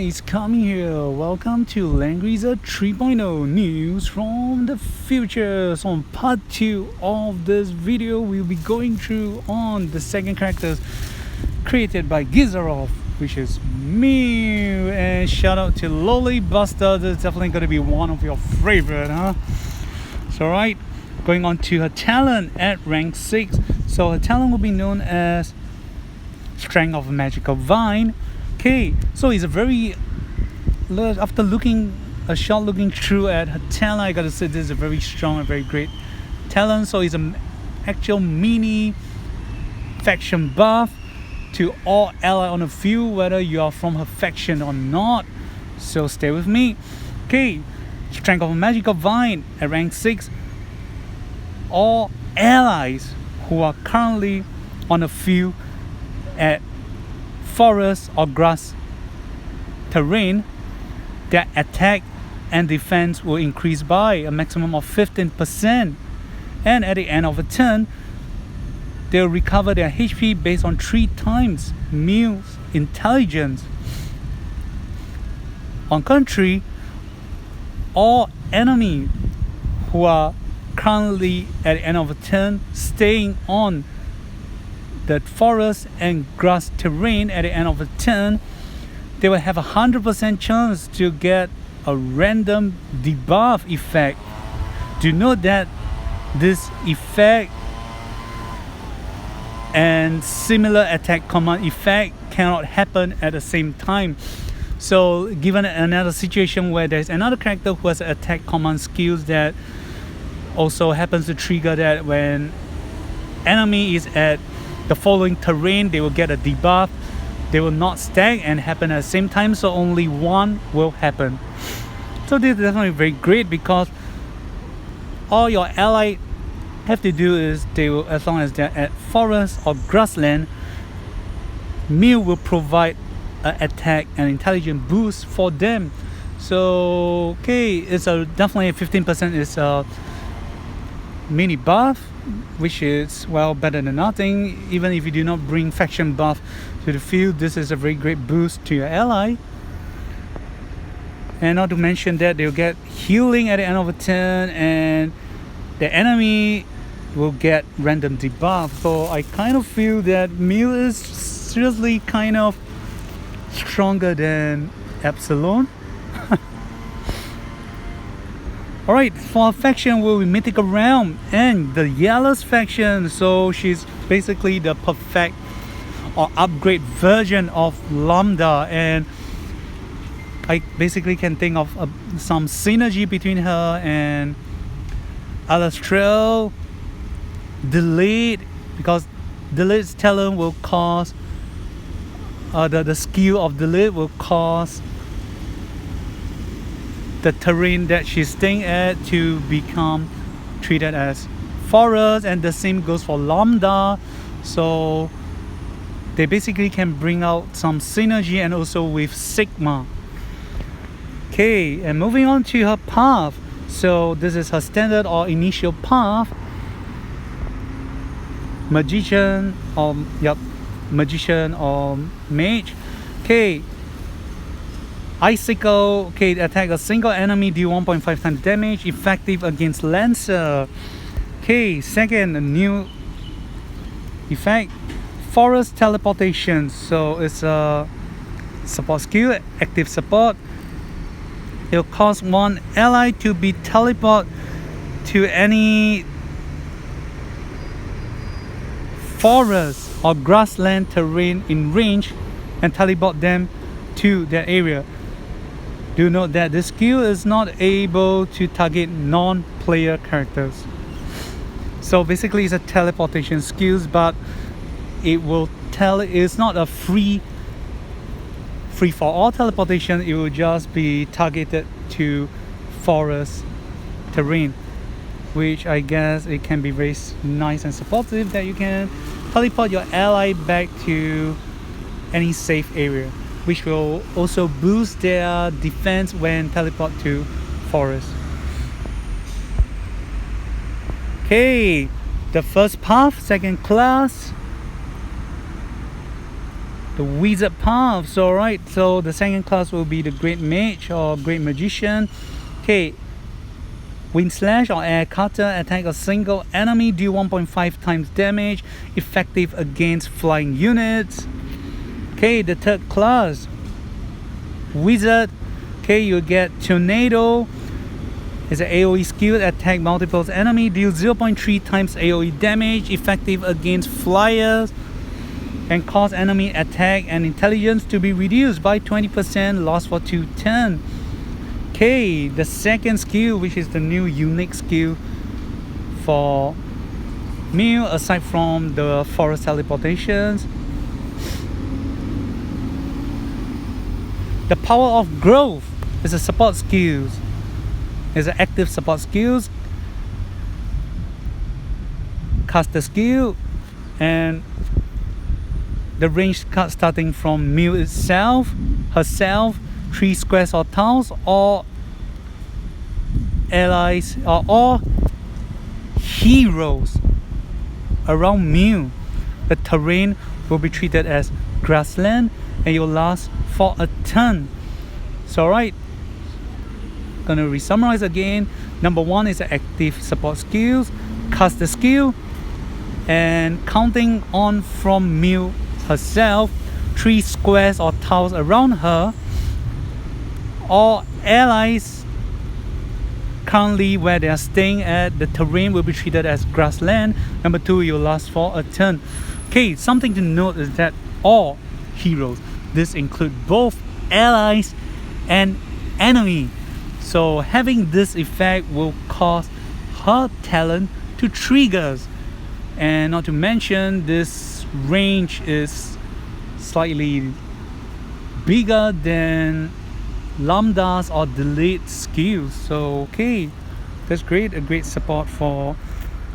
guys, coming here. Welcome to Langrisser 3.0 news from the future. So on part 2 of this video, we'll be going through on the second characters created by Gizarov, which is Mew. And shout out to Loli Buster. This is definitely going to be one of your favorite, huh? So right, going on to her talent at rank 6. So her talent will be known as Strength of a Magical Vine. Okay, so it's a very, after looking through at her talent, I gotta say this is a very strong and very great talent. So it's an actual mini faction buff to all allies on the field, whether you are from her faction or not. So stay with me. Okay, Strength of a Magical Vine at rank 6. All allies who are currently on the field at forest or grass terrain, their attack and defense will increase by a maximum of 15%, and at the end of a turn they'll recover their HP based on 3 times Mew's intelligence. On contrary, all enemies who are currently at the end of a turn staying on the forest and grass terrain at the end of a turn, they will have a 100% chance to get a random debuff effect. Do note that this effect and similar attack command effect cannot happen at the same time. So given another situation where there's another character who has attack command skills that also happens to trigger that when enemy is at the following terrain, they will get a debuff. They will not stack and happen at the same time, so only one will happen. So this is definitely very great because all your allies have to do is they will, as long as they're at forest or grassland, Mew will provide an attack and intelligence boost for them. So okay, it's definitely 15% is a mini buff, which is well better than nothing. Even if you do not bring faction buff to the field, this is a very great boost to your ally. And not to mention that they'll get healing at the end of a turn, and the enemy will get random debuff. So I kind of feel that Mew is seriously kind of stronger than Epsilon. Alright, for our faction will be Mythical Realm and the Yellow's faction. So she's basically the perfect or upgrade version of Lambda, and I basically can think of some synergy between her and Alastrel. Delete, because Delete's talent will cause the skill of Delete will cause the terrain that she's staying at to become treated as forest, and the same goes for Lambda. So they basically can bring out some synergy, and also with Sigma. Okay, and moving on to her path. So this is her standard or initial path. Magician or mage. Okay, Icicle. Okay, attack a single enemy, deal 1.5 times damage, effective against Lancer. Okay, second, a new effect, Forest Teleportation. So it's a support skill, active support. It'll cause one ally to be teleported to any forest or grassland terrain in range and teleport them to that area. Do note that this skill is not able to target non-player characters. So basically it's a teleportation skills, but it will it's not a free for all teleportation. It will just be targeted to forest terrain, which I guess it can be very nice and supportive that you can teleport your ally back to any safe area, which will also boost their defense when teleport to forest. Okay, the first path, second class. the wizard path. So alright, so the second class will be the great mage or great magician. Okay, wind slash or air cutter, attack a single enemy, deal 1.5 times damage, effective against flying units. Okay, the third class, wizard. Okay, you get tornado. It's an AoE skill, attack multiple enemy, deal 0.3 times AoE damage, effective against flyers, and cause enemy attack and intelligence to be reduced by 20%, lost for 2 turns. Okay, the second skill, which is the new unique skill for Mew aside from the forest teleportations. The power of growth is a support skills. It's an active support skills. Cast the skill, and the range card starting from Mew itself, herself, 3 squares or tiles, or allies or all heroes around Mew. The terrain will be treated as grassland and it will last for a turn. So alright, gonna re-summarize again. Number 1 is the active support skills, cast the skill, and counting on from Mew herself, 3 squares or tiles around her, all allies currently where they are staying at, the terrain will be treated as grassland. Number 2, it will last for a turn. Okay, something to note is that all heroes, this include both allies and enemy. So having this effect will cause her talent to trigger. And not to mention, this range is slightly bigger than lambdas or delete skills. So okay, that's great, a great support for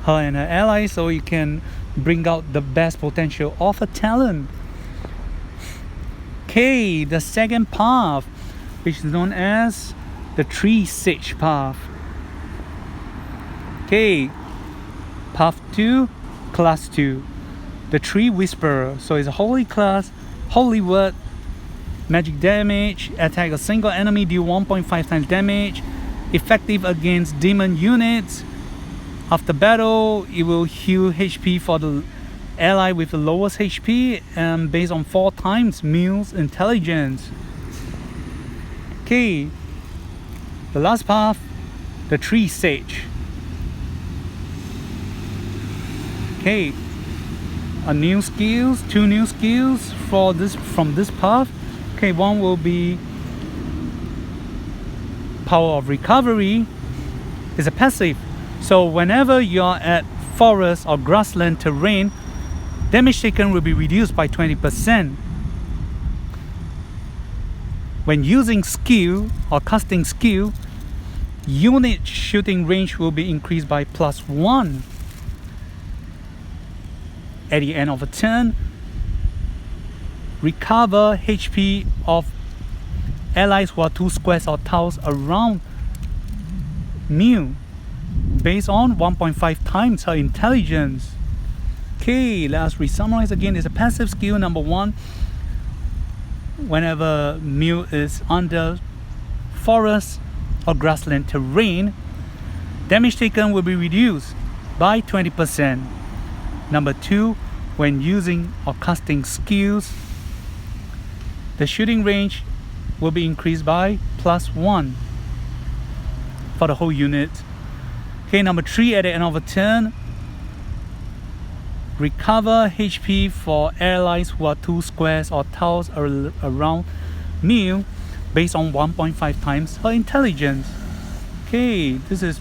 her and her allies, so you can bring out the best potential of her talent. Okay, the second path, which is known as the Tree Sage path. Okay, path 2, class 2, the Tree Whisperer. So it's a holy class, holy word, magic damage, attack a single enemy, deal 1.5 times damage, effective against demon units. After battle, it will heal HP for the ally with the lowest HP, based on 4 times Mew's intelligence. Okay, the last path, the Tree Sage. Okay, two new skills for this from this path. Okay, one will be power of recovery. It's a passive. So whenever you're at forest or grassland terrain, damage taken will be reduced by 20%. When using skill or casting skill, unit shooting range will be increased by +1. At the end of a turn, recover HP of allies who are 2 squares or tiles around Mew, based on 1.5 times her intelligence. Okay, let's re-summarize again. It's a passive skill. Number 1, whenever Mew is under forest or grassland terrain, damage taken will be reduced by 20%. Number 2, when using or casting skills, the shooting range will be increased by +1 for the whole unit. Okay, number 3, at the end of a turn, recover HP for allies who are 2 squares or tiles around Mew, based on 1.5 times her intelligence. Okay, this is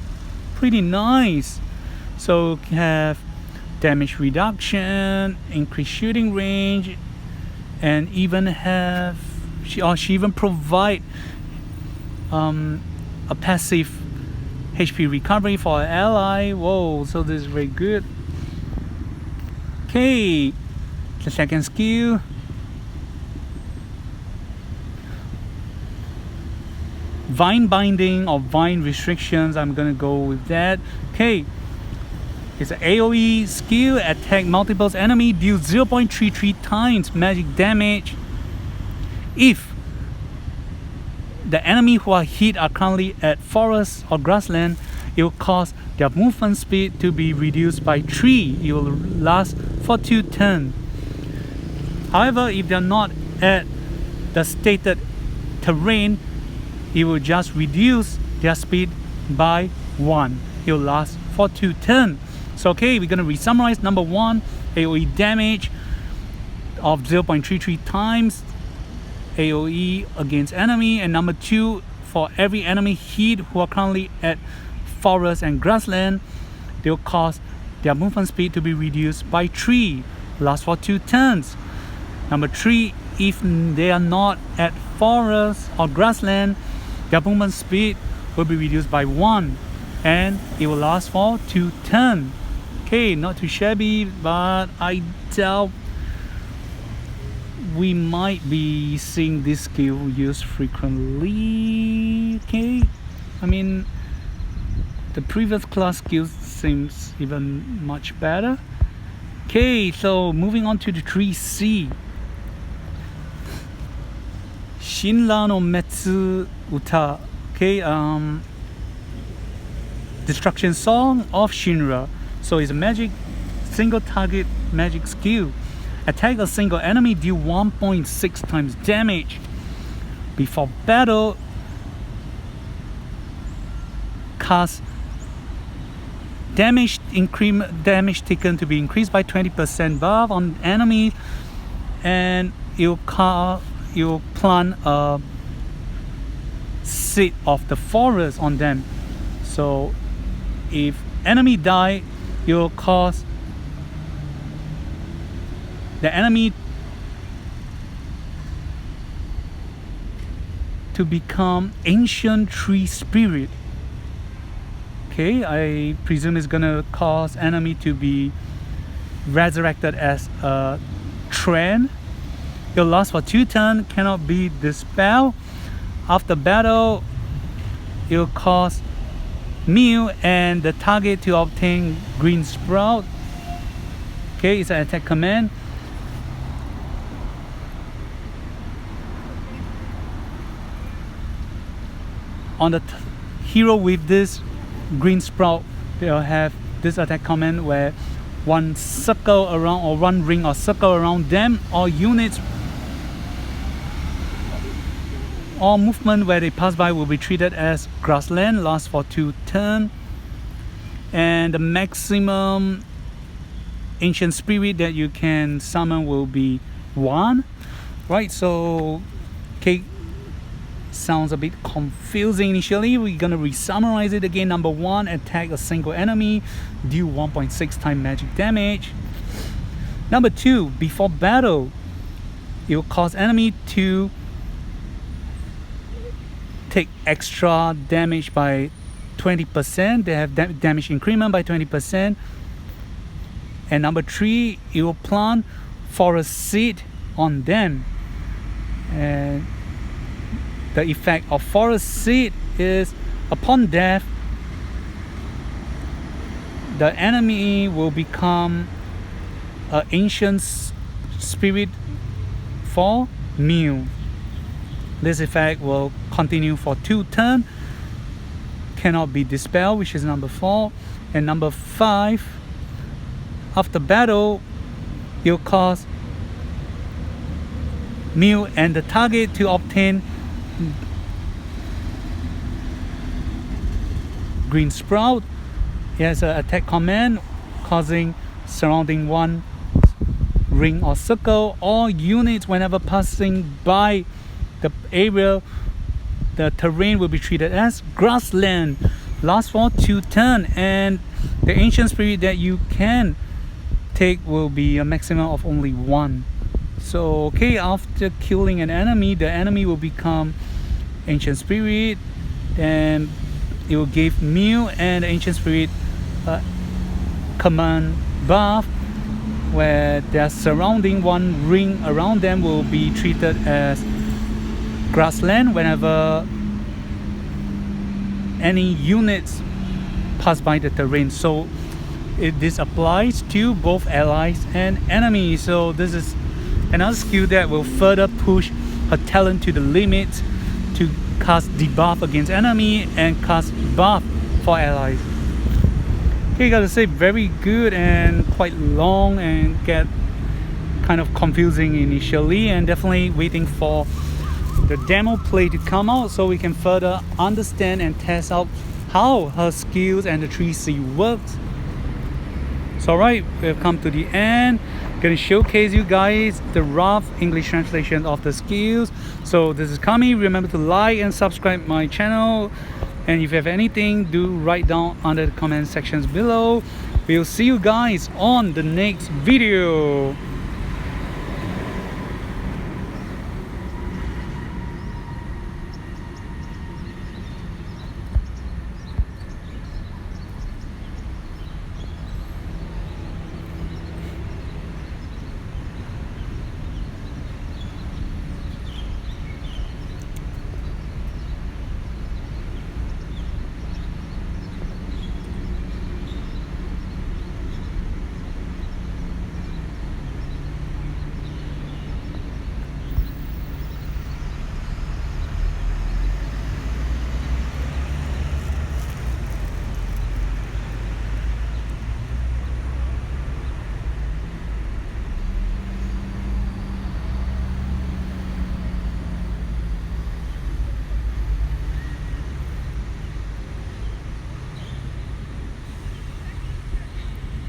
pretty nice. So you have damage reduction, increased shooting range, and even have she even provide a passive HP recovery for an ally. Whoa, so this is very good. Okay, the second skill, vine binding or vine restrictions. I'm gonna go with that. Okay, It's an AoE skill, attack multiples enemy, deal 0.33 times magic damage. If the enemy who are hit are currently at forest or grassland, it will cause their movement speed to be reduced by 3. It will last for 2 turns. However, if they're not at the stated terrain, it will just reduce their speed by 1. It will last for 2 turns. So okay, we're gonna re-summarize. Number 1, AoE damage of 0.33 times AoE against enemy, and number 2, for every enemy hit who are currently at forest and grassland, they'll cause their movement speed to be reduced by 3, last for 2 turns. Number 3, if they are not at forest or grassland, their movement speed will be reduced by 1, and it will last for 2 turns. Okay, not too shabby, but I doubt we might be seeing this skill used frequently. Okay, I mean, the previous class skills seems even much better. Okay, so moving on to the 3C. Shinra no Metsu Uta. Okay, Destruction Song of Shinra. So it's a magic single target magic skill. Attack a single enemy, deal 1.6 times damage. Before battle, cast damage taken to be increased by 20% buff on enemies, and you'll plant a seed of the forest on them. So if enemy die, you'll cause the enemy to become ancient tree spirit. Okay, I presume it's gonna cause enemy to be resurrected as a trend. It'll last for 2 turns, cannot be dispelled. After battle, it'll cause meal and the target to obtain green sprout. Okay, it's an attack command. On the hero with this green sprout, they'll have this attack command where one circle around, or one ring or circle around them, or units or movement where they pass by will be treated as grassland, lasts for 2 turns, and the maximum ancient spirit that you can summon will be 1. Right, so okay, sounds a bit confusing initially. We're gonna re-summarize it again. Number 1, attack a single enemy, deal 1.6 times magic damage. Number 2, before battle, it will cause enemy to take extra damage by 20%. They have damage increment by 20%. And number 3, it will plant forest seed on them. And the effect of forest seed is, upon death, the enemy will become an ancient spirit for meal. This effect will continue for 2 turns, cannot be dispelled, which is number 4. And number 5, after battle, you'll cause meal and the target to obtain green sprout. It has an attack command causing surrounding one ring or circle or units whenever passing by the area. The terrain will be treated as grassland, lasts for 2 turns, and the ancient spirit that you can take will be a maximum of only 1. So okay, after killing an enemy, the enemy will become ancient spirit, and it will give meal and ancient spirit command buff, where their surrounding one ring around them will be treated as grassland whenever any units pass by the terrain. So this applies to both allies and enemies. So this is another skill that will further push her talent to the limit to cast debuff against enemy and cast buff for allies. Okay, gotta say, very good and quite long and get kind of confusing initially, and definitely waiting for the demo play to come out so we can further understand and test out how her skills and the 3C works. So alright, we've come to the end. Gonna showcase you guys the rough English translation of the skills. So this is Kami. Remember to like and subscribe my channel, and if you have anything, do write down under the comment sections below. We'll see you guys on the next video.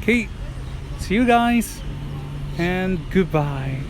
Okay, see you guys and goodbye.